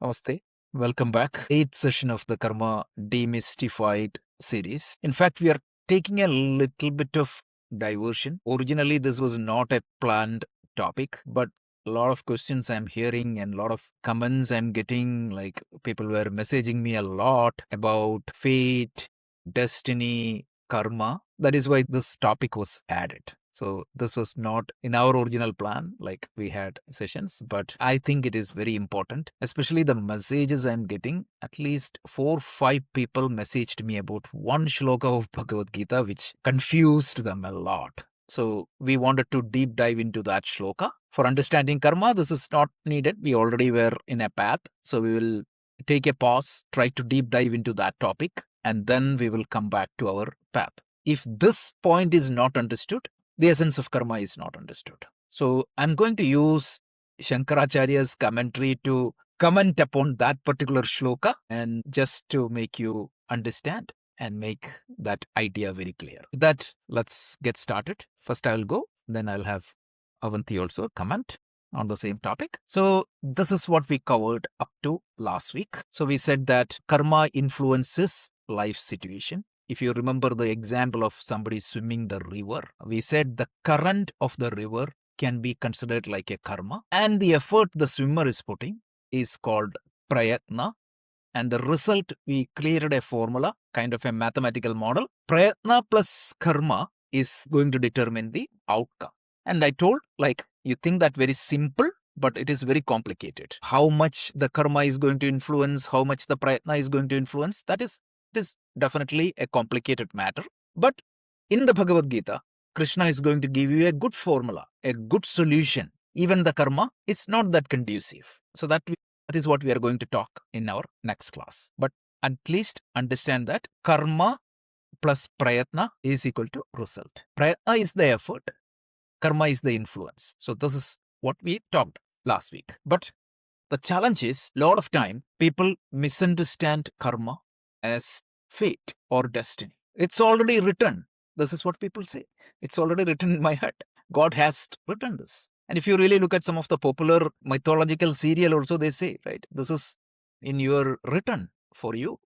Namaste. Welcome back. 8th session of the Karma Demystified series. In fact, we are taking a little bit of diversion. Originally, this was not a planned topic, but a lot of questions I'm hearing and a lot of comments I'm getting, like people were messaging me a lot about fate, destiny, karma. That is why this topic was added. So this was not in our original plan, like we had sessions, but I think it is very important, especially the messages I'm getting. At least 4-5 people messaged me about one shloka of Bhagavad Gita, which confused them a lot. So we wanted to deep dive into that shloka. For understanding karma, this is not needed. We already were in a path. So we will take a pause, try to deep dive into that topic, and then we will come back to our path. If this point is not understood, the essence of karma is not understood. So I'm going to use Shankaracharya's commentary to comment upon that particular shloka and just to make you understand and make that idea very clear. With that, let's get started. First I'll go, then I'll have Avanti also comment on the same topic. So this is what we covered up to last week. So we said that karma influences life situation. If you remember the example of somebody swimming the river, we said the current of the river can be considered like a karma, and the effort the swimmer is putting is called prayatna, and the result, we created a formula, kind of a mathematical model. Prayatna plus karma is going to determine the outcome. And I told, like, you think that very simple, but it is very complicated. How much the karma is going to influence, how much the prayatna is going to influence, it is definitely a complicated matter. But in the Bhagavad Gita, Krishna is going to give you a good formula, a good solution. Even the karma is not that conducive. So that is what we are going to talk in our next class. But at least understand that karma plus prayatna is equal to result. Prayatna is the effort. Karma is the influence. So this is what we talked last week. But the challenge is, a lot of time, people misunderstand karma as fate or destiny. It's already written. This is what people say. It's already written in my heart. God has written this. And if you really look at some of the popular mythological serial also, they say, right, this is in your written for you.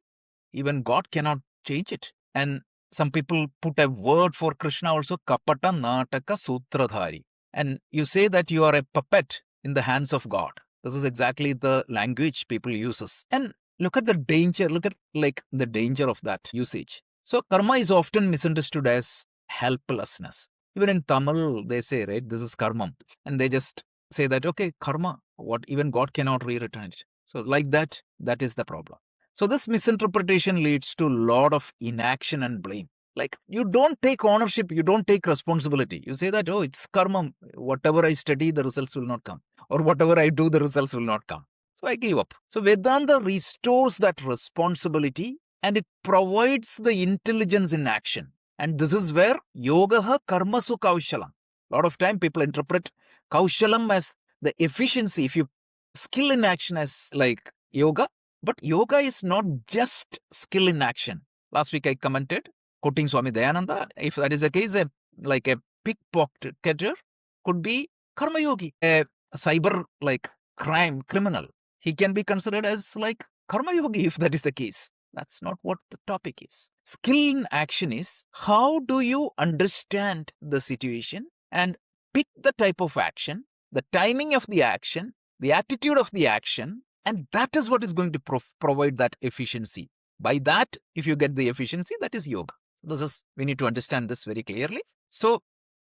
Even God cannot change it. And some people put a word for Krishna also, kapata nataka sutradhari. And you say that you are a puppet in the hands of God. This is exactly the language people uses. And look at the danger, look at like the danger of that usage. So karma is often misunderstood as helplessness. Even in Tamil, they say, right, this is karma. And they just say that, okay, karma, what even God cannot rewrite it. So like that is the problem. So this misinterpretation leads to a lot of inaction and blame. Like, you don't take ownership, you don't take responsibility. You say that, oh, it's karma. Whatever I study, the results will not come. Or whatever I do, the results will not come. So I give up. So Vedanta restores that responsibility and it provides the intelligence in action. And this is where yogaha karmasu kaushalam. A lot of time people interpret kaushalam as the efficiency. If you skill in action as like yoga, but yoga is not just skill in action. Last week I commented, quoting Swami Dayananda, if that is the case, like a pickpocketer could be karma yogi. A cyber like crime criminal, he can be considered as like karma yogi if that is the case. That's not what the topic is. Skill in action is how do you understand the situation and pick the type of action, the timing of the action, the attitude of the action, and that is what is going to provide that efficiency. By that, if you get the efficiency, that is yoga. We need to understand this very clearly. So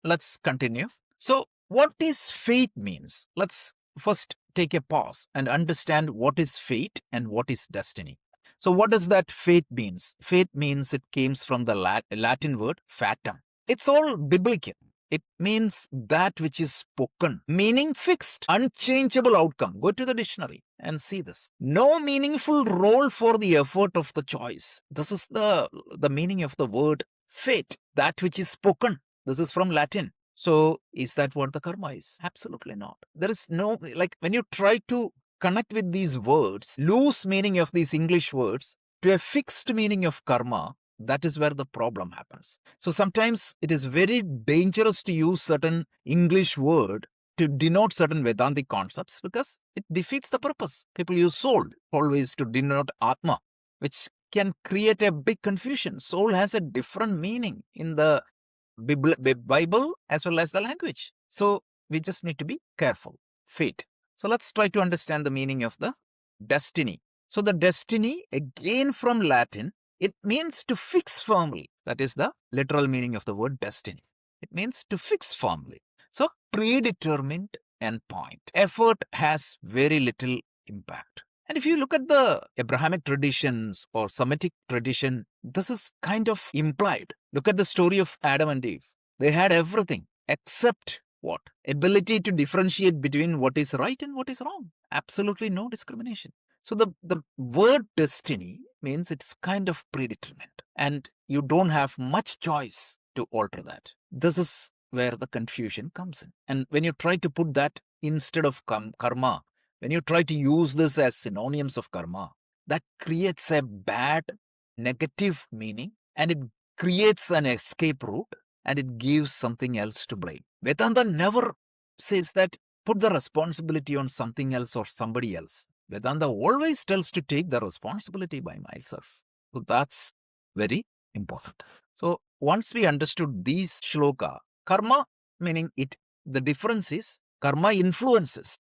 let's continue. So what is fate means? Let's first take a pause and understand what is fate and what is destiny. So what does that fate means? Fate means it comes from the Latin word fatum. It's all biblical. It means that which is spoken, meaning fixed, unchangeable outcome. Go to the dictionary and see this. No meaningful role for the effort of the choice. This is the meaning of the word fate, that which is spoken. This is from Latin. So is that what the karma is? Absolutely not. There is no, like when you try to connect with these words, loose meaning of these English words to a fixed meaning of karma, that is where the problem happens. So sometimes it is very dangerous to use certain English word to denote certain Vedantic concepts because it defeats the purpose. People use soul always to denote Atma, which can create a big confusion. Soul has a different meaning in the Bible as well as the language. So we just need to be careful. Fate. So let's try to understand the meaning of the destiny. So the destiny, again from Latin, it means to fix firmly. That is the literal meaning of the word destiny. It means to fix firmly. So predetermined endpoint. Effort has very little impact. And if you look at the Abrahamic traditions or Semitic tradition, this is kind of implied. Look at the story of Adam and Eve. They had everything except what? Ability to differentiate between what is right and what is wrong. Absolutely no discrimination. So the word destiny means it's kind of predetermined and you don't have much choice to alter that. This is where the confusion comes in. And when you try to put that instead of karma, when you try to use this as synonyms of karma, that creates a bad negative meaning and it creates an escape route and it gives something else to blame. Vedanta never says that put the responsibility on something else or somebody else. Vedanta always tells to take the responsibility by myself. So that's very important. So once we understood these shloka, karma meaning the difference is karma influences,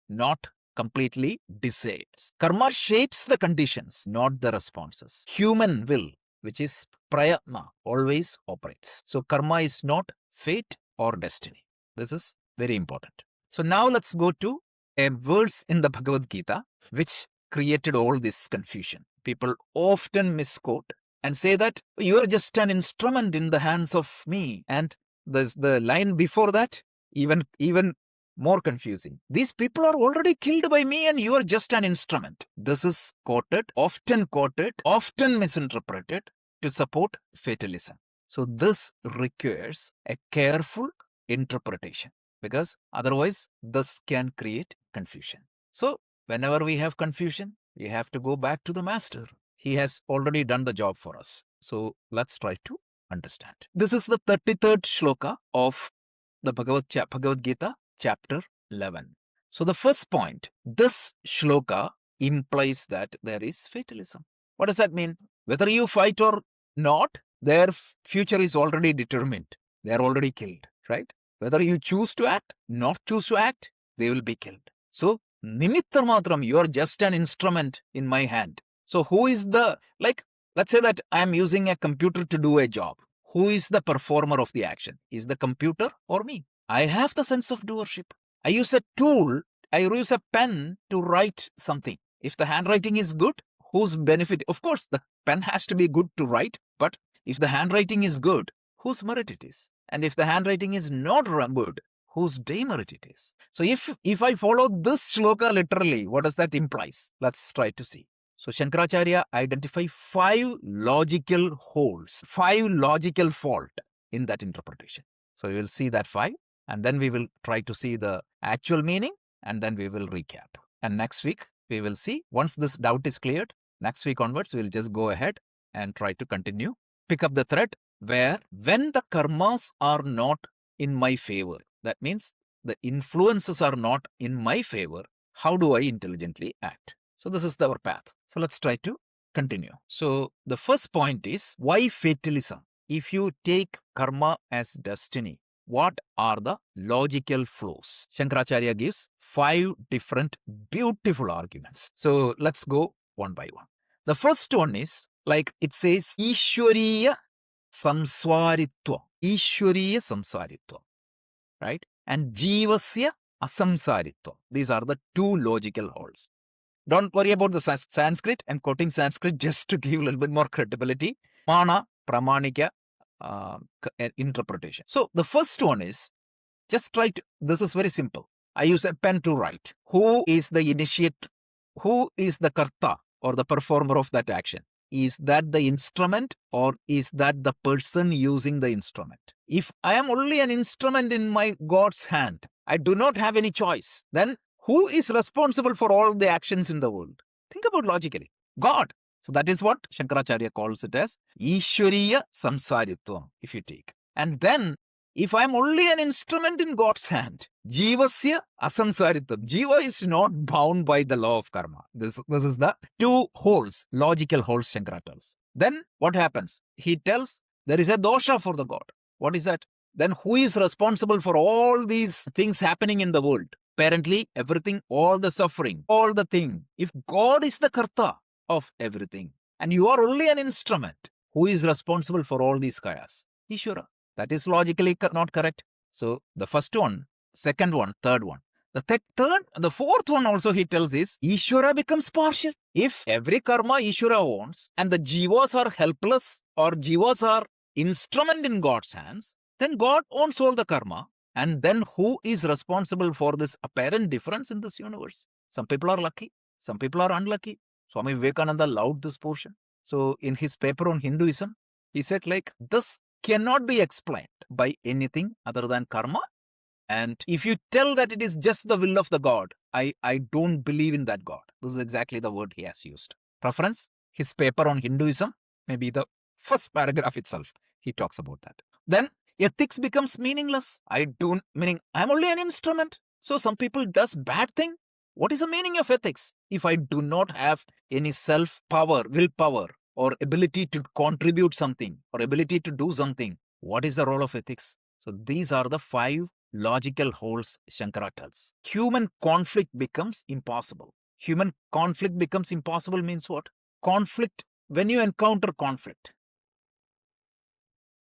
not completely decides. Karma shapes the conditions, not the responses. Human will, which is prayatna, always operates. So karma is not fate or destiny. This is very important. So now let's go to a verse in the Bhagavad Gita which created all this confusion. People often misquote and say that you are just an instrument in the hands of me. And the line before that, even more confusing. These people are already killed by me and you are just an instrument. This is often misinterpreted to support fatalism. So this requires a careful interpretation because otherwise this can create confusion. So whenever we have confusion, we have to go back to the master. He has already done the job for us. So let's try to understand. This is the 33rd shloka of the Bhagavad Gita, chapter 11. So the first point, this shloka implies that there is fatalism. What does that mean? Whether you fight or not, their future is already determined. They are already killed, right? Whether you choose to act, not choose to act, they will be killed. So, nimittar matram, you are just an instrument in my hand. So who is let's say that I am using a computer to do a job. Who is the performer of the action? Is the computer or me? I have the sense of doership. I use a tool, I use a pen to write something. If the handwriting is good, whose benefit? Of course, the pen has to be good to write, but if the handwriting is good, whose merit it is? And if the handwriting is not good, whose demerit it is? So if I follow this shloka literally, what does that imply? Let's try to see. So Shankaracharya identify 5 logical holes, 5 logical fault in that interpretation. So we will see that 5 and then we will try to see the actual meaning and then we will recap. And next week we will see, once this doubt is cleared, next week onwards we'll just go ahead and try to continue. Pick up the thread where when the karmas are not in my favor, that means the influences are not in my favor, how do I intelligently act? So this is our path. So let's try to continue. So the first point is, why fatalism? If you take karma as destiny, what are the logical flaws? Shankaracharya gives 5 different beautiful arguments. So let's go one by one. The first one is, like it says, Ishwariya samswaritva. Ishwariya samswaritva. Right? And Jivasya asamsaritva. These are the 2 logical holes. Don't worry about the Sanskrit. I'm quoting Sanskrit just to give a little bit more credibility. Mana, pramanika, interpretation. So the first one is, just write. This is very simple. I use a pen to write. Who is the initiate? Who is the karta or the performer of that action? Is that the instrument or is that the person using the instrument? If I am only an instrument in my God's hand, I do not have any choice, then who is responsible for all the actions in the world? Think about logically. God. So that is what Shankaracharya calls it as Ishwariya Samsaritvam, if you take. And then, if I am only an instrument in God's hand, Jivasya asamsaritam. Jiva is not bound by the law of karma. This is the two holes, logical holes Shankara tells. Then what happens? He tells there is a dosha for the God. What is that? Then who is responsible for all these things happening in the world? Apparently, everything, all the suffering, all the thing. If God is the karta of everything, and you are only an instrument, who is responsible for all these kayas? Ishvara. That is logically not correct. So the first one, second one, third one. The fourth one also he tells is Ishvara becomes partial. If every karma Ishvara owns and the jivas are helpless or jivas are instrument in God's hands, then God owns all the karma. And then who is responsible for this apparent difference in this universe? Some people are lucky, some people are unlucky. Swami Vivekananda loved this portion. So in his paper on Hinduism, he said like this cannot be explained by anything other than karma. And if you tell that it is just the will of the God, I don't believe in that God. This is exactly the word he has used. Reference, his paper on Hinduism, maybe the first paragraph itself, he talks about that. Then ethics becomes meaningless. Meaning I'm only an instrument. So some people does bad thing. What is the meaning of ethics? If I do not have any self-power, willpower, or ability to contribute something, or ability to do something, what is the role of ethics? So these are the 5 logical holes Shankara tells. Human conflict becomes impossible. Human conflict becomes impossible means what? Conflict, when you encounter conflict.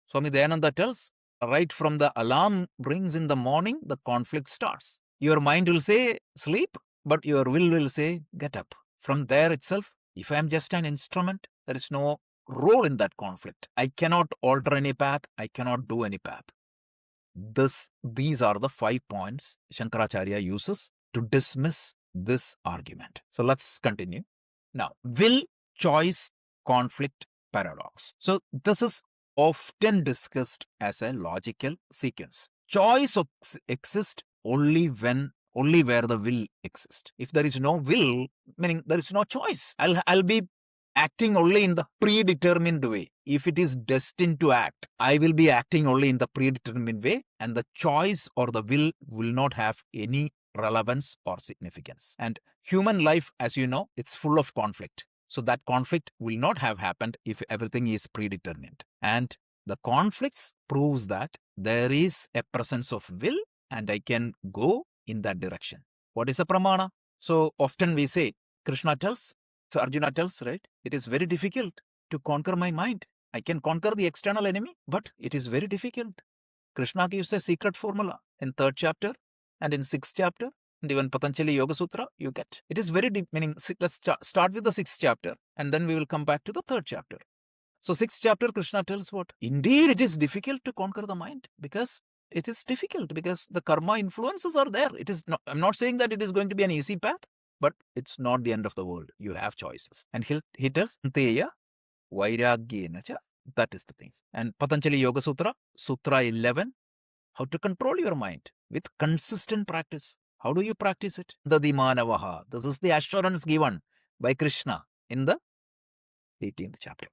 Swami Dayananda tells, right from the alarm rings in the morning, the conflict starts. Your mind will say, sleep, but your will say, get up. From there itself, if I am just an instrument, there is no role in that conflict. I cannot alter any path. I cannot do any path. These are the 5 points Shankaracharya uses to dismiss this argument. So let's continue. Now, will, choice, conflict, paradox. So this is often discussed as a logical sequence. Choice exists only where the will exists. If there is no will, meaning there is no choice. I'll be acting only in the predetermined way. If it is destined to act, I will be acting only in the predetermined way, and the choice or the will not have any relevance or significance. And human life, as you know, it's full of conflict. So that conflict will not have happened if everything is predetermined. And the conflicts proves that there is a presence of will and I can go in that direction. What is the pramana? So often we say, Krishna tells, so Arjuna tells, right, it is very difficult to conquer my mind. I can conquer the external enemy, but it is very difficult. Krishna gives a secret formula in 3rd chapter and in 6th chapter, and even Patanjali Yoga Sutra, you get. It is very deep, meaning let's start with the 6th chapter and then we will come back to the 3rd chapter. So 6th chapter, Krishna tells what? Indeed, it is difficult to conquer the mind because it is difficult because the karma influences are there. It is not, I'm not saying that it is going to be an easy path, but it's not the end of the world. You have choices. And he tells, Teya Vairagyena cha. That is the thing. And Patanjali Yoga Sutra, Sutra 11, how to control your mind with consistent practice. How do you practice it? Dadimanavaha. This is the assurance given by Krishna in the 18th chapter.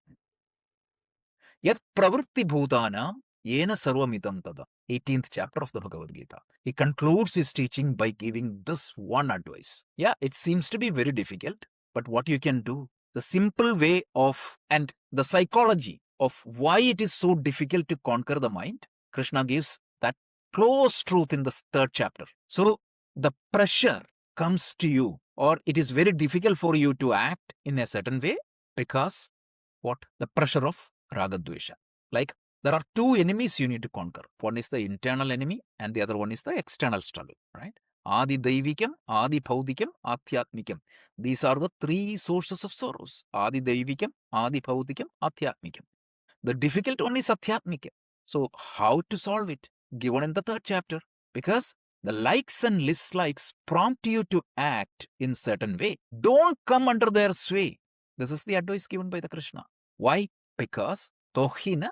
Yat pravritti bhutanam yena sarvamidam tada. 18th chapter of the Bhagavad Gita. He concludes his teaching by giving this one advice. Yeah, it seems to be very difficult, but what you can do, the simple way of, and the psychology of why it is so difficult to conquer the mind, Krishna gives that close truth in the 3rd chapter. So the pressure comes to you, or it is very difficult for you to act in a certain way because what? The pressure of Ragadvesha. Like there are 2 enemies you need to conquer. One is the internal enemy and the other one is the external struggle, right? Adi Daivikam, Adi Bhaudikam, Adhyatmikam. These are the 3 sources of sorrows. Adi Daivikam, Adi Bhaudikam, Adhyatmikam. The difficult one is Adhyatmikam. So how to solve it? Given in the 3rd chapter. Because the likes and dislikes prompt you to act in certain way. Don't come under their sway. This is the advice given by the Krishna. Why? Because Tohina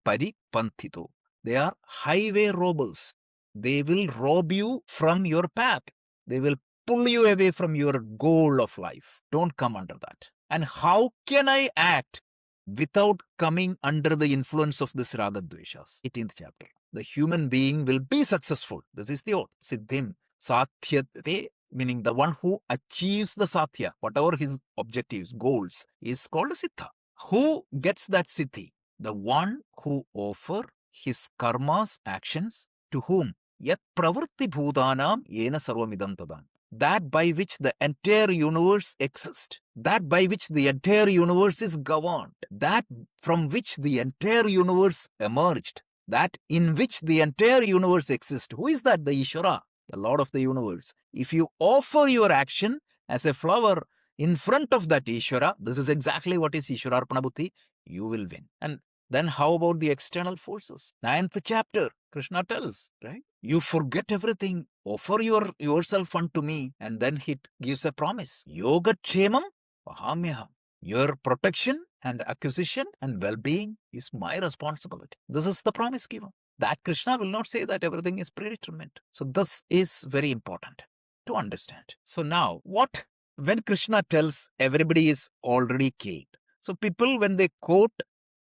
Paripantito. They are highway robbers. They will rob you from your path. They will pull you away from your goal of life. Don't come under that. And how can I act without coming under the influence of this Ragadveshas? 18th chapter. the human being will be successful. This is the oath. Siddhim Sathyate, meaning the one who achieves the Sathya, whatever his objectives, goals, is called a Siddha. Who gets that Siddhi? The one who offer his karmas, actions, to whom? Yat pravritti bhutanam yena sarvamidam tadan. That by which the entire universe exists, that by which the entire universe is governed, that from which the entire universe emerged, that in which the entire universe exists. Who is that? The Ishvara, the Lord of the universe. If you offer your action as a flower in front of that Ishvara, this is exactly what is Ishvararpana Buddhi, you will win. And then how about the external forces? 9th chapter, Krishna tells, right? You forget everything, offer yourself unto me, and then he gives a promise. Yoga Chemam Vahamyaham. Your protection and acquisition and well-being is my responsibility. This is the promise given. That Krishna will not say that everything is predetermined. So this is very important to understand. So now, what when Krishna tells everybody is already killed? So people, when they quote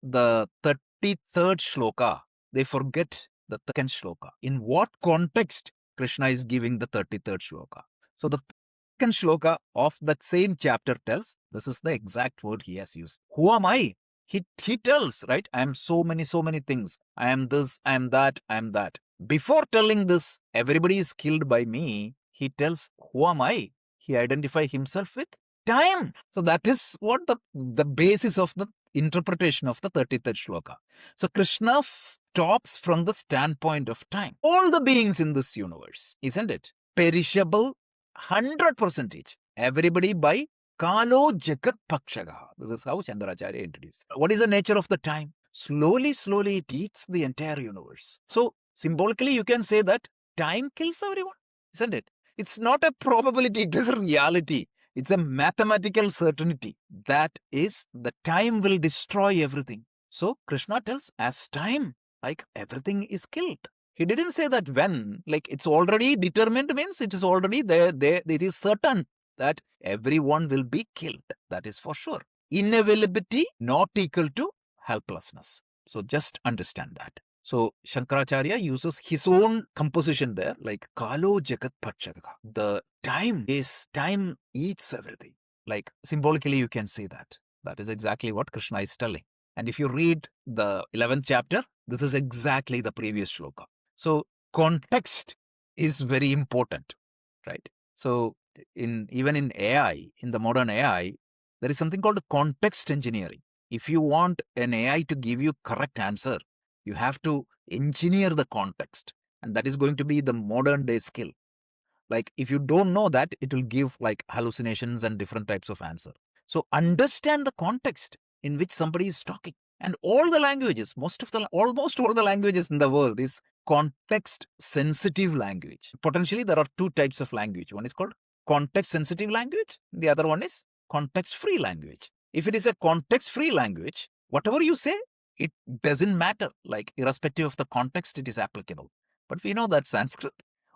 the 33rd shloka, they forget the second shloka. In what context Krishna is giving the 33rd shloka? So the second shloka of that same chapter tells, this is the exact word he has used. Who am I? He tells, right? I am so many things. I am this, I am that, I am that. Before telling this, everybody is killed by me, he tells, who am I? He identifies himself with time. So that is what the basis of the interpretation of the 33rd shloka. So Krishna talks from the standpoint of time. All the beings in this universe, isn't it? Perishable, 100%. Everybody by Kalo Jagat Pakshagaha. This is how Shankaracharya introduced. What is the nature of the time? Slowly it eats the entire universe. So symbolically you can say that time kills everyone, isn't it? It's not a probability, it is a reality. It's a mathematical certainty. That is, the time will destroy everything. So Krishna tells, as time, like everything is killed. He didn't say that when, like it's already determined, means it is already there, it is certain that everyone will be killed. That is for sure. Inavailability not equal to helplessness. So just understand that. So Shankaracharya uses his own composition there, like Kalo Jagat Pachaka. The time eats everything. Like symbolically you can say that. That is exactly what Krishna is telling. And if you read the 11th chapter, this is exactly the previous shloka. So context is very important, right? So even in AI, in the modern AI, there is something called context engineering. If you want an AI to give you correct answer, you have to engineer the context, and that is going to be the modern day skill. Like if you don't know that, it will give like hallucinations and different types of answer. So understand the context in which somebody is talking. And all the languages, almost all the languages in the world is context sensitive language. Potentially there are two types of language. One is called context sensitive language. The other one is context free language. If it is a context free language, whatever you say, it doesn't matter. Like irrespective of the context, it is applicable. But we know that Sanskrit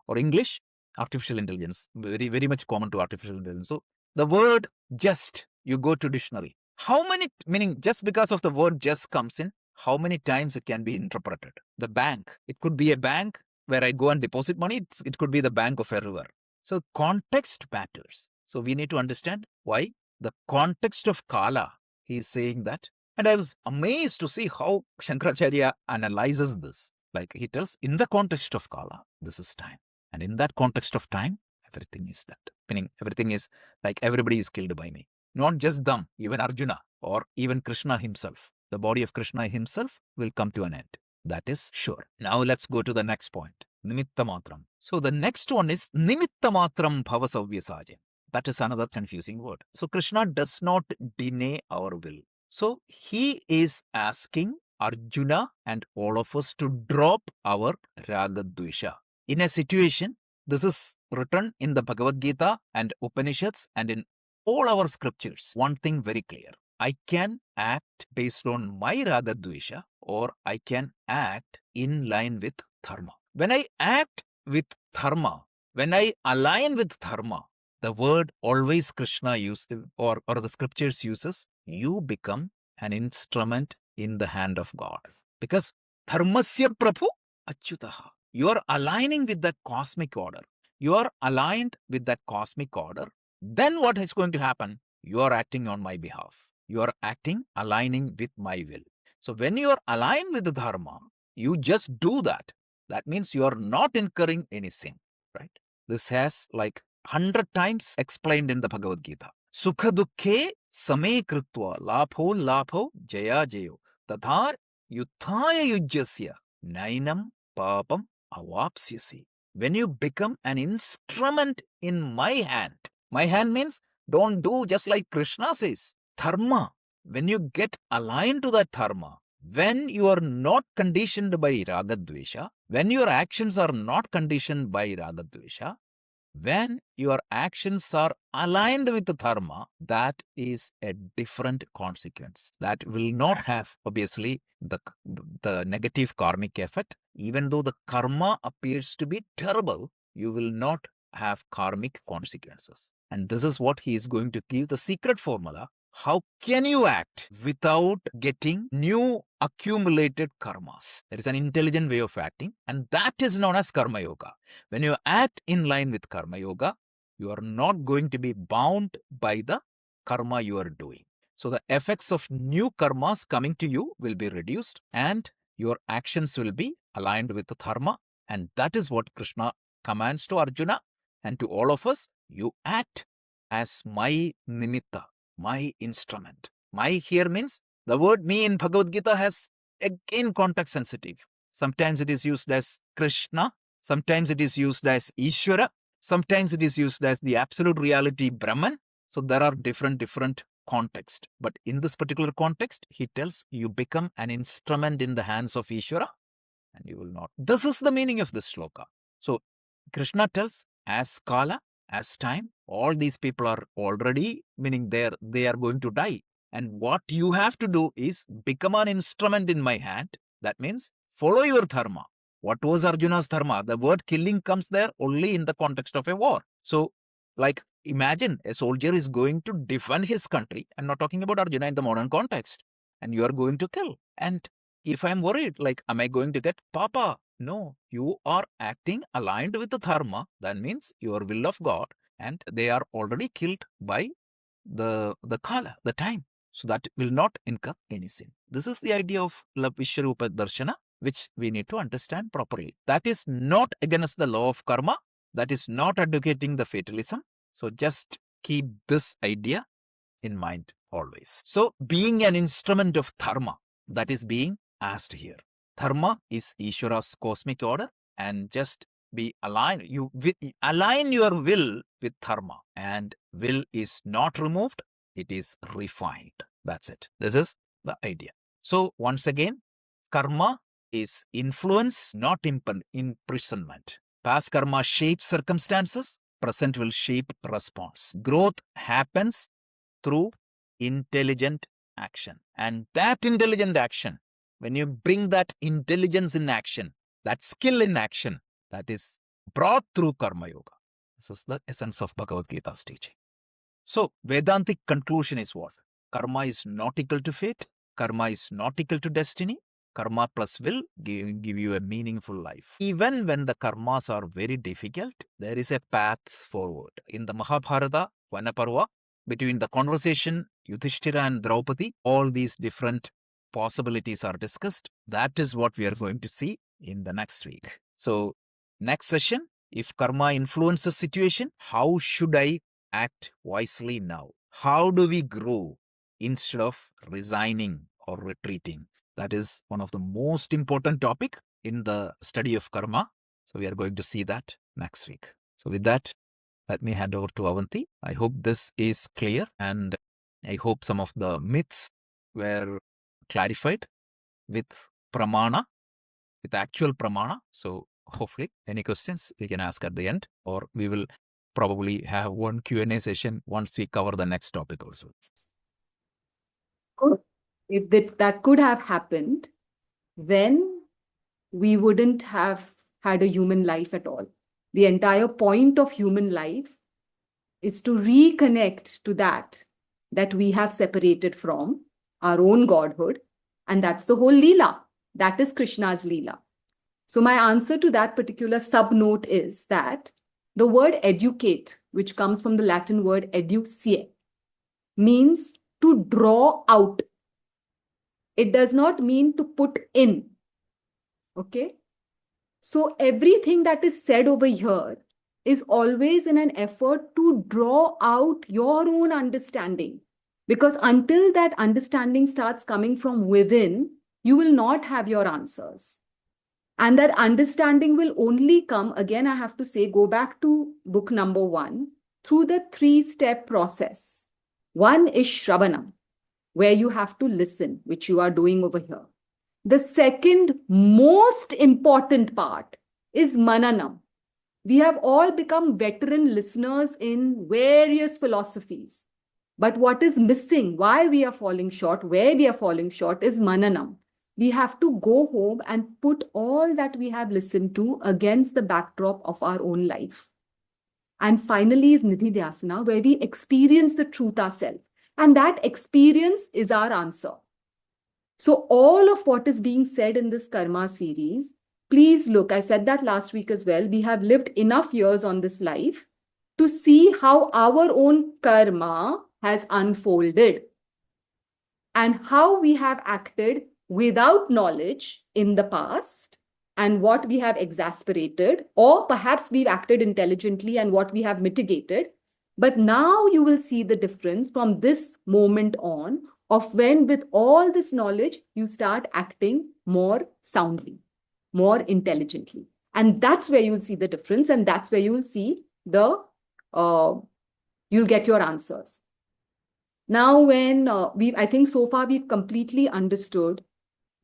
or English, artificial intelligence, very much common to artificial intelligence. So the word just, you go to dictionary. How many, meaning just because of the word just comes in, how many times it can be interpreted? The bank, it could be a bank where I go and deposit money. It could be the bank of a river. So context matters. So we need to understand why the context of Kala, he is saying that. And I was amazed to see how Shankaracharya analyzes this. Like he tells, in the context of Kala, this is time. And in that context of time, everything is that. Meaning everything is like everybody is killed by me. Not just them, even Arjuna or even Krishna himself. The body of Krishna himself will come to an end. That is sure. Now let's go to the next point. Nimitta matram. So the next one is Nimitta matram bhavasavyasajam. That is another confusing word. So Krishna does not deny our will. So he is asking Arjuna and all of us to drop our raga dvesha. In a situation, this is written in the Bhagavad Gita and Upanishads and in all our scriptures. One thing very clear. I can act based on my raga dvesha or I can act in line with dharma. When I act with dharma, when I align with dharma, the word always Krishna uses or the scriptures uses, you become an instrument in the hand of God. Because dharmasya prabhu Achyutaha. You are aligning with that cosmic order. You are aligned with that cosmic order. Then what is going to happen? You are acting on my behalf. You are acting, aligning with my will. So when you are aligned with the dharma, you just do that. That means you are not incurring any sin, right? This has like 100 times explained in the Bhagavad Gita. Sukha dukkhe same krutva labho labho jaya jayo tadhar yuthaya yujyasya nainam papam avapsyasi. When you become an instrument in my hand means don't do just like Krishna says. Dharma. When you get aligned to that dharma, when you are not conditioned by ragadvesha, when your actions are not conditioned by ragadvesha, when your actions are aligned with the dharma, that is a different consequence. That will not have, obviously, the negative karmic effect. Even though the karma appears to be terrible, you will not have karmic consequences. And this is what he is going to give the secret formula. How can you act without getting new accumulated karmas? There is an intelligent way of acting, and that is known as karma yoga. When you act in line with karma yoga, you are not going to be bound by the karma you are doing. So the effects of new karmas coming to you will be reduced, and your actions will be aligned with the dharma. And that is what Krishna commands to Arjuna and to all of us. You act as my nimitta, my instrument. My here means the word me in Bhagavad Gita has again context sensitive. Sometimes it is used as Krishna, sometimes it is used as Ishvara, sometimes it is used as the absolute reality Brahman. So there are different context. But in this particular context, he tells you become an instrument in the hands of Ishvara and you will not. This is the meaning of this shloka. So Krishna tells as Kala, as time, all these people are already, meaning they are going to die. And what you have to do is become an instrument in my hand. That means follow your dharma. What was Arjuna's dharma? The word killing comes there only in the context of a war. So, like, imagine a soldier is going to defend his country. I'm not talking about Arjuna in the modern context. And you are going to kill. And if I'm worried, like, am I going to get papa? No, you are acting aligned with the dharma. That means your will of God, and they are already killed by the kala, the time. So that will not incur any sin. This is the idea of Vishwarupa Darshana, which we need to understand properly. That is not against the law of karma. That is not advocating the fatalism. So just keep this idea in mind always. So being an instrument of dharma, that is being asked here. Dharma is Ishvara's cosmic order, and just be aligned. You align your will with dharma, and will is not removed, it is refined. That's it. This is the idea. So once again, karma is influence, not imprisonment. Past karma shapes circumstances, present will shape response. Growth happens through intelligent action. And that intelligent action, when you bring that intelligence in action, that skill in action, that is brought through Karma Yoga. This is the essence of Bhagavad Gita's teaching. So, Vedantic conclusion is what? Karma is not equal to fate. Karma is not equal to destiny. Karma plus will give you a meaningful life. Even when the karmas are very difficult, there is a path forward. In the Mahabharata, Vanaparva, between the conversation, Yudhishthira and Draupadi, all these different possibilities are discussed. That is what we are going to see in the next week. So, next session, if karma influences situation, how should I act wisely now? How do we grow instead of resigning or retreating? That is one of the most important topic in the study of karma. So we are going to see that next week. So with that, let me hand over to Avanti. I hope this is clear, and I hope some of the myths were clarified with pramana, with actual pramana. So hopefully any questions we can ask at the end, or we will probably have one Q&A session once we cover the next topic also. If that could have happened, then we wouldn't have had a human life at all. The entire point of human life is to reconnect to that we have separated from our own godhood. And that's the whole Leela. That is Krishna's Leela. So my answer to that particular sub-note is that the word educate, which comes from the Latin word educere, means to draw out. It does not mean to put in. Okay? So everything that is said over here is always in an effort to draw out your own understanding. Because until that understanding starts coming from within, you will not have your answers. And that understanding will only come, again, I have to say, go back to book number 1, through the 3-step process. One is Shravanam, where you have to listen, which you are doing over here. The second most important part is Mananam. We have all become veteran listeners in various philosophies. But what is missing, why we are falling short, where we are falling short, is Mananam. We have to go home and put all that we have listened to against the backdrop of our own life. And finally is Nididhyasana, where we experience the truth ourselves. And that experience is our answer. So all of what is being said in this karma series, please look, I said that last week as well, we have lived enough years on this life to see how our own karma has unfolded and how we have acted without knowledge in the past and what we have exasperated, or perhaps we've acted intelligently and what we have mitigated. But now you will see the difference from this moment on of when, with all this knowledge, you start acting more soundly, more intelligently. And that's where you will see the difference. And that's where you will see you'll get your answers. Now, when I think so far we've completely understood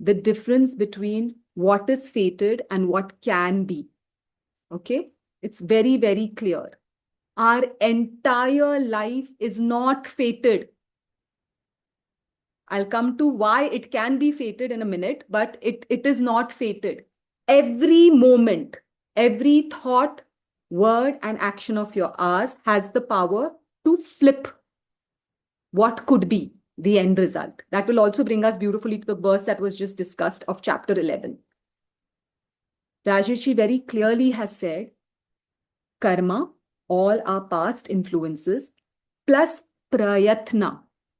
the difference between what is fated and what can be. Okay? It's very, very clear. Our entire life is not fated. I'll come to why it can be fated in a minute, but it is not fated. Every moment, every thought, word, and action of yours has the power to flip what could be the end result. That will also bring us beautifully to the verse that was just discussed of chapter 11. Rajeshi very clearly has said, karma, all our past influences, plus prayatna,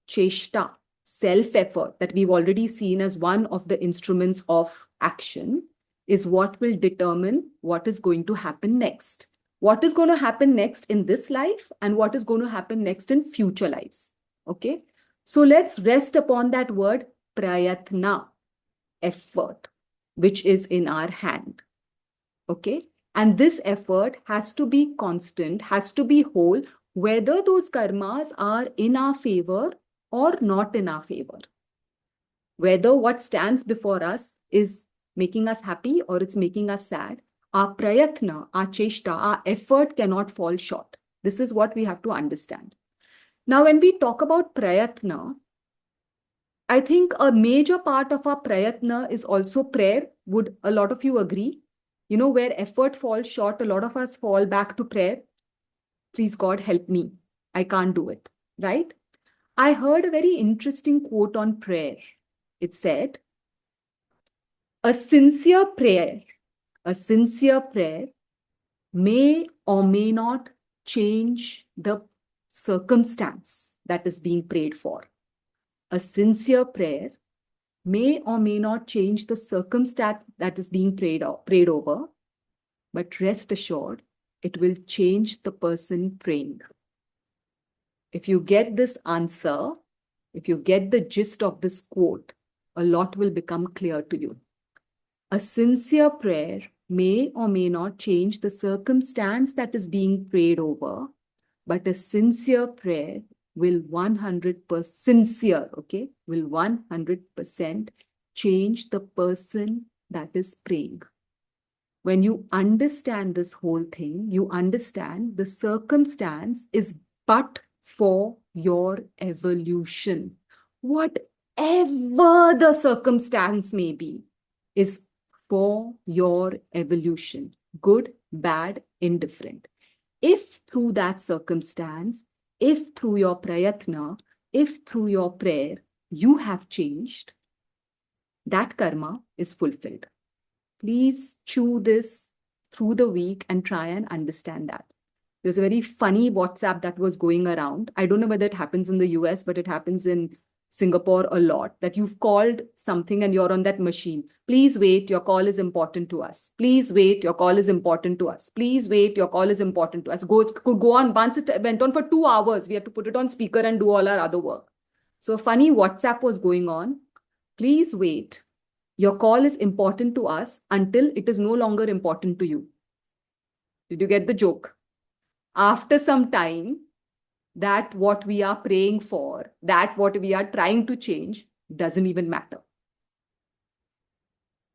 cheshta, self-effort that we've already seen as one of the instruments of action, is what will determine what is going to happen next. What is going to happen next in this life and what is going to happen next in future lives. Okay? So let's rest upon that word prayatna, effort, which is in our hand. Okay? And this effort has to be constant, has to be whole, whether those karmas are in our favor or not in our favor. Whether what stands before us is making us happy or it's making us sad, our prayatna, our cheshta, our effort cannot fall short. This is what we have to understand. Now, when we talk about prayatna, I think a major part of our prayatna is also prayer. Would a lot of you agree? You know, where effort falls short, a lot of us fall back to prayer. Please, God, help me. I can't do it, right? I heard a very interesting quote on prayer. It said, a sincere prayer may or may not change the circumstance that is being prayed for. A sincere prayer may or may not change the circumstance that is being prayed over, but rest assured, it will change the person praying. If you get this answer, if you get the gist of this quote, a lot will become clear to you. A sincere prayer may or may not change the circumstance that is being prayed over, but a sincere prayer will 100% sincere, okay, will 100% change the person that is praying. When you understand this whole thing, you understand the circumstance is but for your evolution. Whatever the circumstance may be, is for your evolution. Good, bad, indifferent. If through that circumstance, if through your prayatna, if through your prayer, you have changed, that karma is fulfilled. Please chew this through the week and try and understand that. There's a very funny WhatsApp that was going around. I don't know whether it happens in the US, but it happens in Singapore a lot, that you've called something and you're on that machine. Please wait, your call is important to us. Please wait, your call is important to us. Please wait, your call is important to us. Could go on. Once it went on for 2 hours, we had to put it on speaker and do all our other work. So a funny WhatsApp was going on. Please wait. Your call is important to us until it is no longer important to you. Did you get the joke? After some time, that what we are praying for, that what we are trying to change doesn't even matter.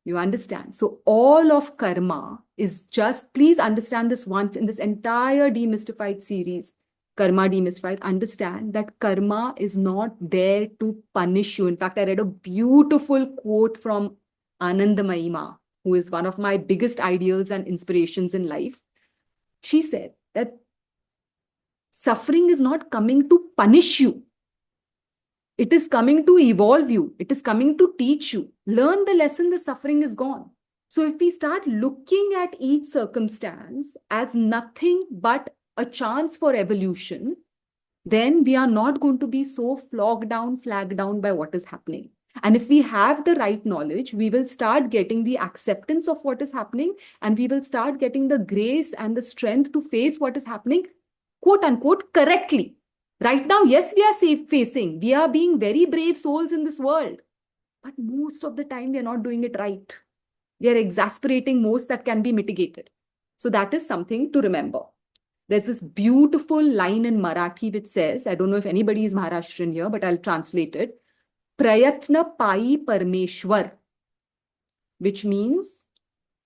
You understand? So all of karma is just, please understand this one, in this entire Demystified series, Karma Demystified, understand that karma is not there to punish you. In fact, I read a beautiful quote from Anandamayi Ma, who is one of my biggest ideals and inspirations in life. She said that suffering is not coming to punish you. It is coming to evolve you. It is coming to teach you. Learn the lesson, the suffering is gone. So if we start looking at each circumstance as nothing but a chance for evolution, then we are not going to be so flagged down by what is happening. And if we have the right knowledge, we will start getting the acceptance of what is happening, and we will start getting the grace and the strength to face what is happening, quote unquote, correctly. Right now, yes, we are facing. We are being very brave souls in this world. But most of the time, we are not doing it right. We are exasperating most that can be mitigated. So that is something to remember. There's this beautiful line in Marathi which says, I don't know if anybody is Maharashtrian here, but I'll translate it. Prayatna pai Parmeshwar, which means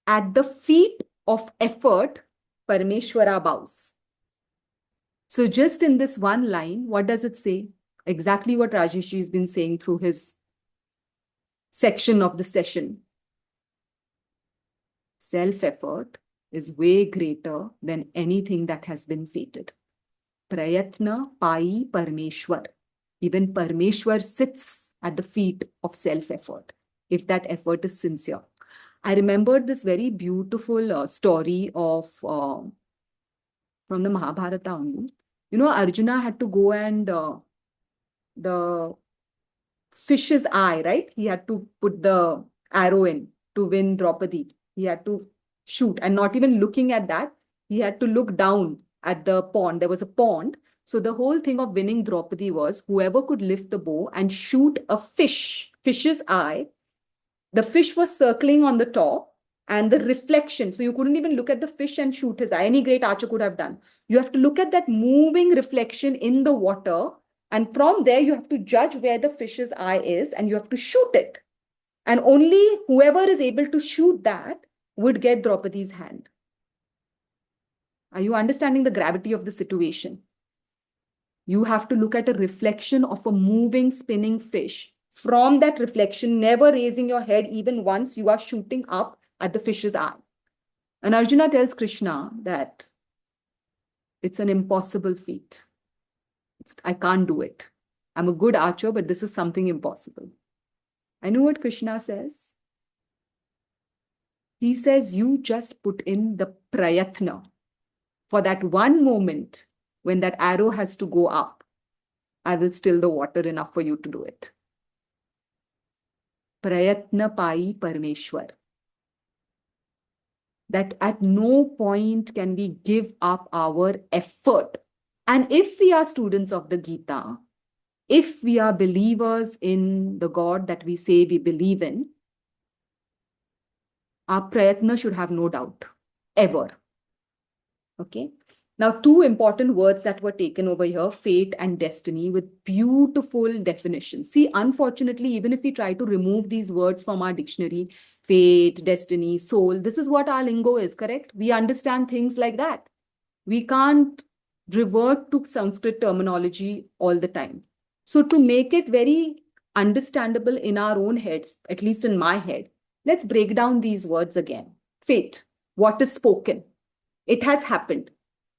at the feet of effort, Parmeshwara bows. So just in this one line, what does it say? Exactly what Rajesh has been saying through his section of the session. Self-effort is way greater than anything that has been fated. Prayatna pai Parmeshwar. Even Parmeshwar sits at the feet of self-effort, if that effort is sincere. I remembered this very beautiful story of from the Mahabharata only. You know, Arjuna had to go and the fish's eye, right? He had to put the arrow in to win Draupadi. He had to shoot, and not even looking at that, he had to look down at the pond. There was a pond. So the whole thing of winning Draupadi was whoever could lift the bow and shoot a fish's eye, the fish was circling on the top, and the reflection, so you couldn't even look at the fish and shoot his eye. Any great archer could have done. You have to look at that moving reflection in the water, and from there you have to judge where the fish's eye is, and you have to shoot it. And only whoever is able to shoot that would get Draupadi's hand. Are you understanding the gravity of the situation? You have to look at a reflection of a moving, spinning fish. From that reflection, never raising your head even once, you are shooting up at the fish's eye. And Arjuna tells Krishna that it's an impossible feat. I can't do it. I'm a good archer, but this is something impossible. I know what Krishna says. He says, you just put in the prayatna for that one moment when that arrow has to go up. I will still the water enough for you to do it. Prayatna pai Parmeshwar. That at no point can we give up our effort. And if we are students of the Gita, if we are believers in the God that we say we believe in, our prayatna should have no doubt, ever. Okay. Now, two important words that were taken over here, fate and destiny, with beautiful definitions. See, unfortunately, even if we try to remove these words from our dictionary, fate, destiny, soul, this is what our lingo is, correct? We understand things like that. We can't revert to Sanskrit terminology all the time. So to make it very understandable in our own heads, at least in my head, let's break down these words again. Fate, what is spoken? It has happened.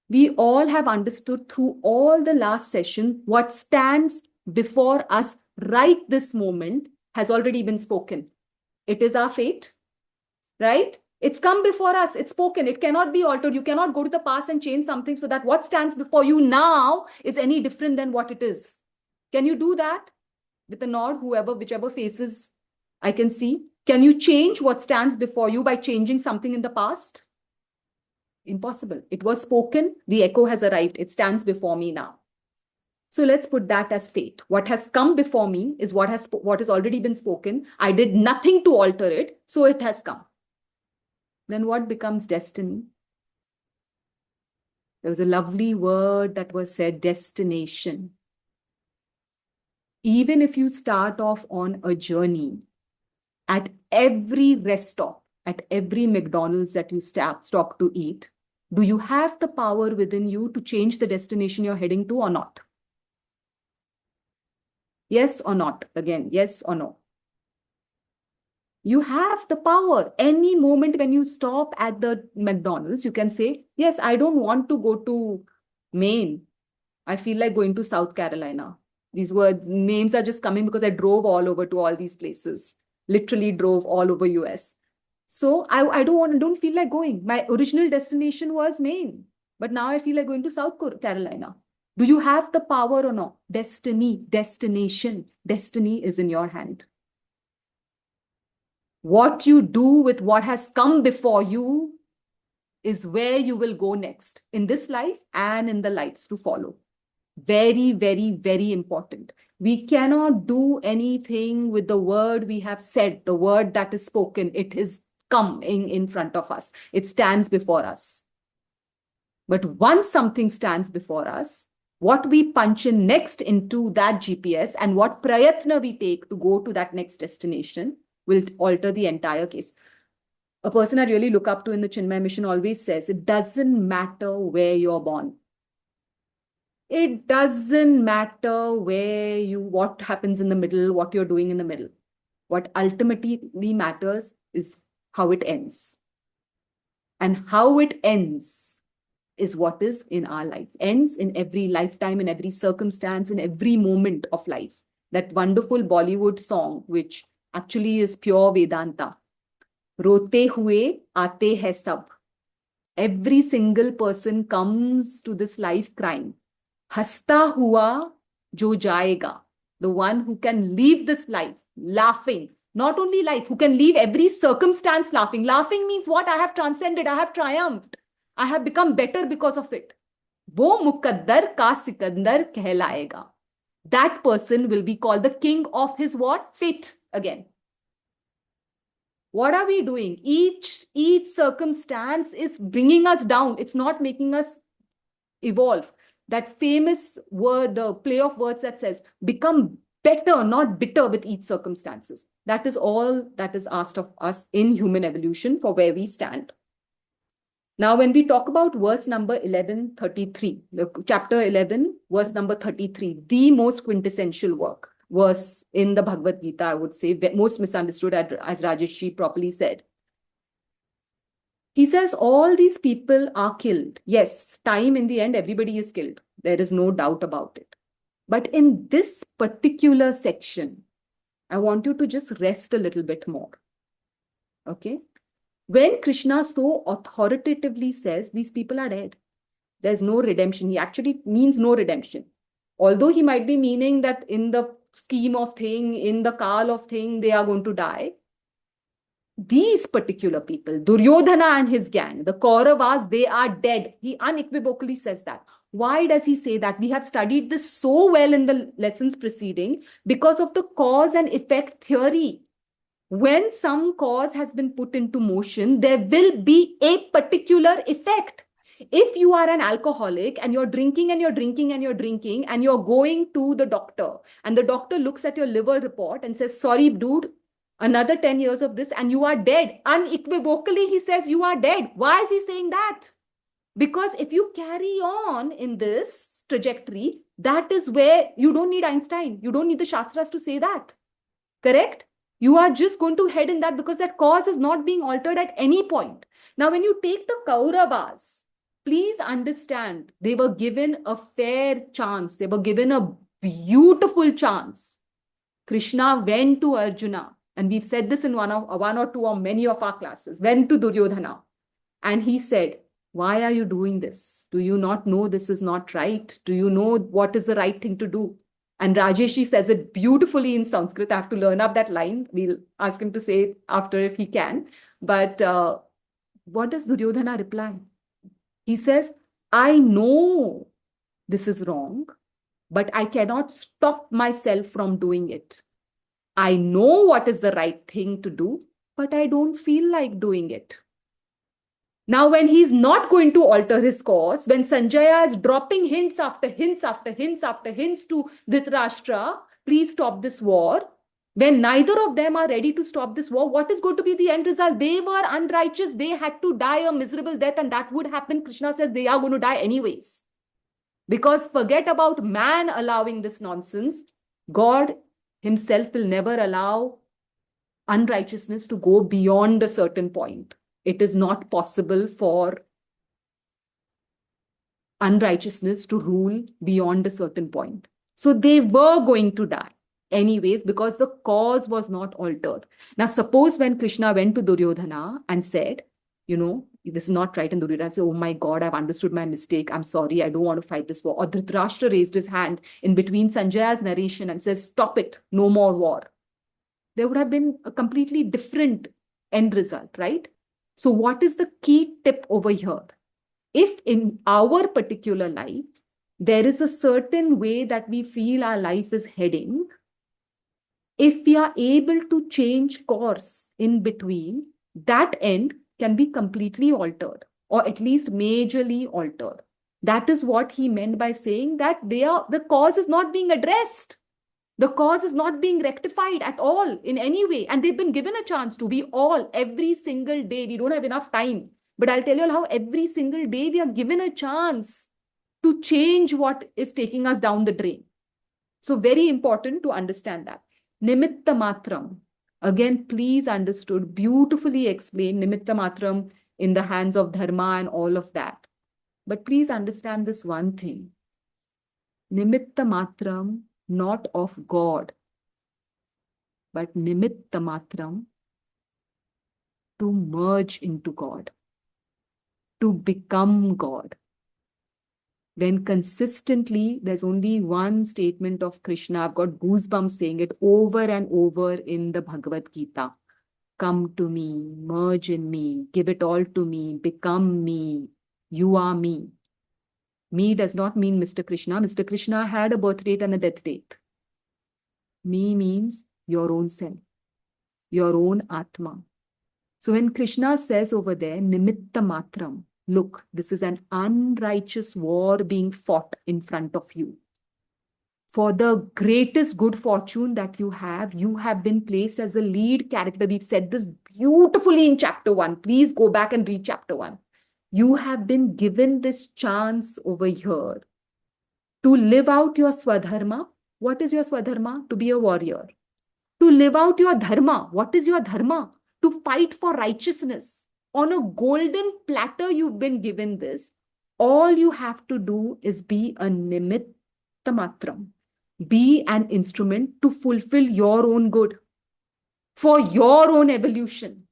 We all have understood through all the last session what stands before us right this moment has already been spoken. It is our fate. right? It's come before us. It's spoken. It cannot be altered. You cannot go to the past and change something so that what stands before you now is any different than what it is. Can you do that? With a nod, whichever faces I can see. Can you change what stands before you by changing something in the past? Impossible. It was spoken. The echo has arrived. It stands before me now. So let's put that as fate. What has come before me is what has already been spoken. I did nothing to alter it, so it has come. Then what becomes destiny? There was a lovely word that was said, destination. Even if you start off on a journey, at every rest stop, at every McDonald's that you stop to eat, do you have the power within you to change the destination you're heading to or not? Yes or not? Again, yes or no? You have the power. Any moment when you stop at the McDonald's, you can say, yes, I don't want to go to Maine. I feel like going to South Carolina. These names are just coming because I drove all over to all these places, literally drove all over US. So I don't feel like going. My original destination was Maine, but now I feel like going to South Carolina. Do you have the power or no? Destiny, destination, destiny is in your hand. What you do with what has come before you is where you will go next in this life and in the lives to follow. Very, very, very important. We cannot do anything with the word we have said, the word that is spoken. It is coming in front of us. It stands before us. But once something stands before us, what we punch in next into that GPS and what prayatna we take to go to that next destination will alter the entire case. A person I really look up to in the Chinmay mission always says, it doesn't matter where you're born. It doesn't matter what happens in the middle, what you're doing in the middle. What ultimately matters is how it ends. And how it ends is what is in our life. Ends in every lifetime, in every circumstance, in every moment of life. That wonderful Bollywood song, which actually is pure Vedanta. Rote hue aate hai sab. Every single person comes to this life crying. Hasta hua jo jayega. The one who can leave this life laughing. Not only life, who can leave every circumstance laughing. Laughing means what? I have transcended. I have triumphed. I have become better because of it. वो मुकद्दर का सिकंदर कहलाएगा. That person will be called the king of his what? Fate again. What are we doing? Each circumstance is bringing us down. It's not making us evolve. That famous word, the play of words that says, become better, not bitter with each circumstances. That is all that is asked of us in human evolution for where we stand. Now, when we talk about verse number 1133, the chapter 11, verse number 33, the most quintessential verse in the Bhagavad Gita, I would say, most misunderstood, as Rajesh properly said. He says all these people are killed. Yes, time in the end, everybody is killed. There is no doubt about it. But in this particular section, I want you to just rest a little bit more. Okay? When Krishna so authoritatively says these people are dead, there's no redemption. He actually means no redemption. Although he might be meaning that in the scheme of thing, in the kal of thing, they are going to die. These particular people, Duryodhana and his gang, the Kauravas, they are dead. He unequivocally says that. Why does he say that? We have studied this so well in the lessons preceding because of the cause and effect theory. When some cause has been put into motion, there will be a particular effect. If you are an alcoholic and you're drinking and you're drinking and you're drinking and you're going to the doctor and the doctor looks at your liver report and says, sorry, dude, another 10 years of this and you are dead. Unequivocally, he says you are dead. Why is he saying that? Because if you carry on in this trajectory, that is where you don't need Einstein. You don't need the Shastras to say that. Correct? You are just going to head in that because that cause is not being altered at any point. Now, when you take the Kauravas, please understand they were given a fair chance. They were given a beautiful chance. Krishna went to Arjuna and we've said this in one or two or many of our classes, went to Duryodhana and he said, why are you doing this? Do you not know this is not right? Do you know what is the right thing to do? And Rajeshi says it beautifully in Sanskrit. I have to learn up that line. We'll ask him to say it after if he can. But what does Duryodhana reply? He says, I know this is wrong, but I cannot stop myself from doing it. I know what is the right thing to do, but I don't feel like doing it. Now, when he's not going to alter his course, when Sanjaya is dropping hints after hints after hints after hints to Dhritarashtra, please stop this war. When neither of them are ready to stop this war, what is going to be the end result? They were unrighteous. They had to die a miserable death, and that would happen. Krishna says they are going to die anyways. Because forget about man allowing this nonsense. God himself will never allow unrighteousness to go beyond a certain point. It is not possible for unrighteousness to rule beyond a certain point. So they were going to die anyways because the cause was not altered. Now, suppose when Krishna went to Duryodhana and said, this is not right, and Duryodhana said, oh my God, I've understood my mistake. I'm sorry. I don't want to fight this war. Or Dhritarashtra raised his hand in between Sanjaya's narration and says, stop it. No more war. There would have been a completely different end result, right? So what is the key tip over here? If in our particular life, there is a certain way that we feel our life is heading, if we are able to change course in between, that end can be completely altered or at least majorly altered. That is what he meant by saying that the cause is not being addressed. The cause is not being rectified at all in any way. And they've been given a chance to. We all, every single day, we don't have enough time. But I'll tell you how every single day we are given a chance to change what is taking us down the drain. So very important to understand that. Nimitta matram. Again, please understood, beautifully explained. Nimitta matram in the hands of dharma and all of that. But please understand this one thing. Nimitta matram, not of God, but nimitta matram, to merge into God, to become God. When consistently, there's only one statement of Krishna, I've got goosebumps saying it over and over in the Bhagavad Gita. Come to me, merge in me, give it all to me, become me, you are me. Me does not mean Mr. Krishna. Mr. Krishna had a birth date and a death date. Me means your own self, your own Atma. So when Krishna says over there, nimitta matram, look, this is an unrighteous war being fought in front of you. For the greatest good fortune that you have been placed as a lead character. We've said this beautifully in chapter 1. Please go back and read chapter 1. You have been given this chance over here to live out your swadharma. What is your swadharma? To be a warrior. To live out your dharma. What is your dharma? To fight for righteousness. On a golden platter, you've been given this. All you have to do is be a nimitta matram. Be an instrument to fulfill your own good. For your own evolution.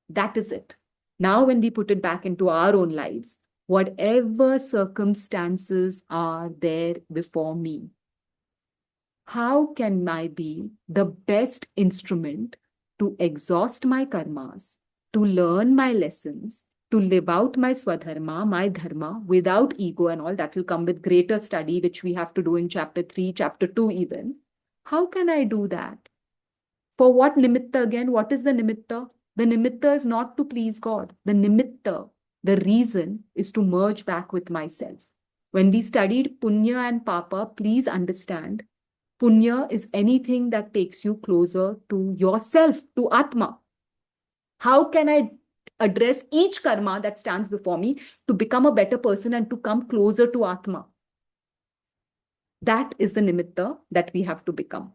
That is it. Now, when we put it back into our own lives, whatever circumstances are there before me, how can I be the best instrument to exhaust my karmas, to learn my lessons, to live out my swadharma, my dharma, without ego and all? That will come with greater study, which we have to do in chapter 3, chapter 2 even. How can I do that? For what nimitta again? What is the nimitta? The nimitta is not to please God. The nimitta, the reason, is to merge back with myself. When we studied punya and papa, please understand, punya is anything that takes you closer to yourself, to Atma. How can I address each karma that stands before me to become a better person and to come closer to Atma? That is the nimitta that we have to become.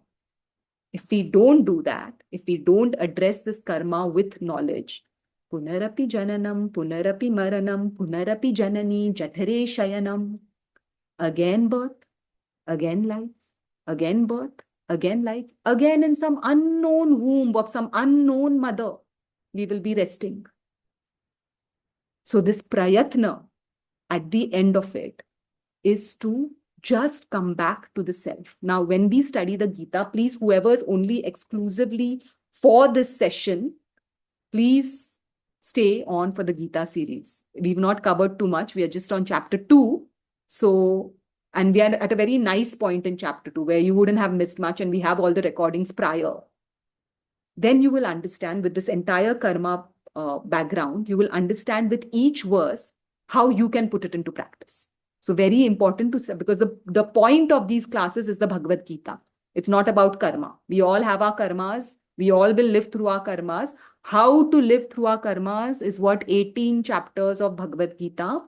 If we don't do that, if we don't address this karma with knowledge, punarapi jananam, punarapi maranam, punarapi janani, jathare shayanam, again birth, again life, again birth, Again, life. Again, in some unknown womb of some unknown mother, we will be resting. So this prayatna at the end of it is to just come back to the self. Now, when we study the Gita, please, whoever is only exclusively for this session, please stay on for the Gita series. We've not covered too much. We are just on chapter 2. So, and we are at a very nice point in chapter 2 where you wouldn't have missed much, and we have all the recordings prior. Then you will understand with this entire karma background, you will understand with each verse how you can put it into practice. So very important to say, because the point of these classes is the Bhagavad Gita. It's not about karma. We all have our karmas. We all will live through our karmas. How to live through our karmas is what 18 chapters of Bhagavad Gita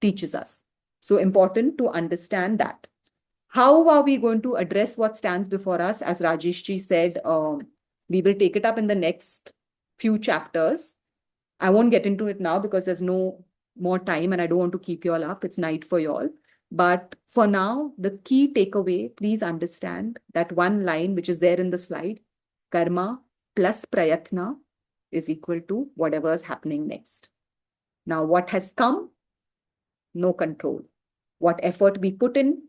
teaches us. So important to understand that. How are we going to address what stands before us? As Rajesh ji said, we will take it up in the next few chapters. I won't get into it now because there's no more time and I don't want to keep you all up. It's night for you all. But for now, the key takeaway, please understand that one line which is there in the slide, karma plus prayatna is equal to whatever is happening next. Now, what has come? No control. What effort we put in?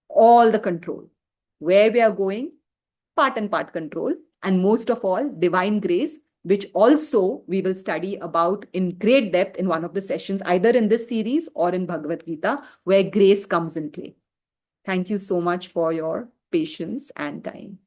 All the control. Where we are going? Part and part control. And most of all, divine grace, which also we will study about in great depth in one of the sessions, either in this series or in Bhagavad Gita, where grace comes in play. Thank you so much for your patience and time.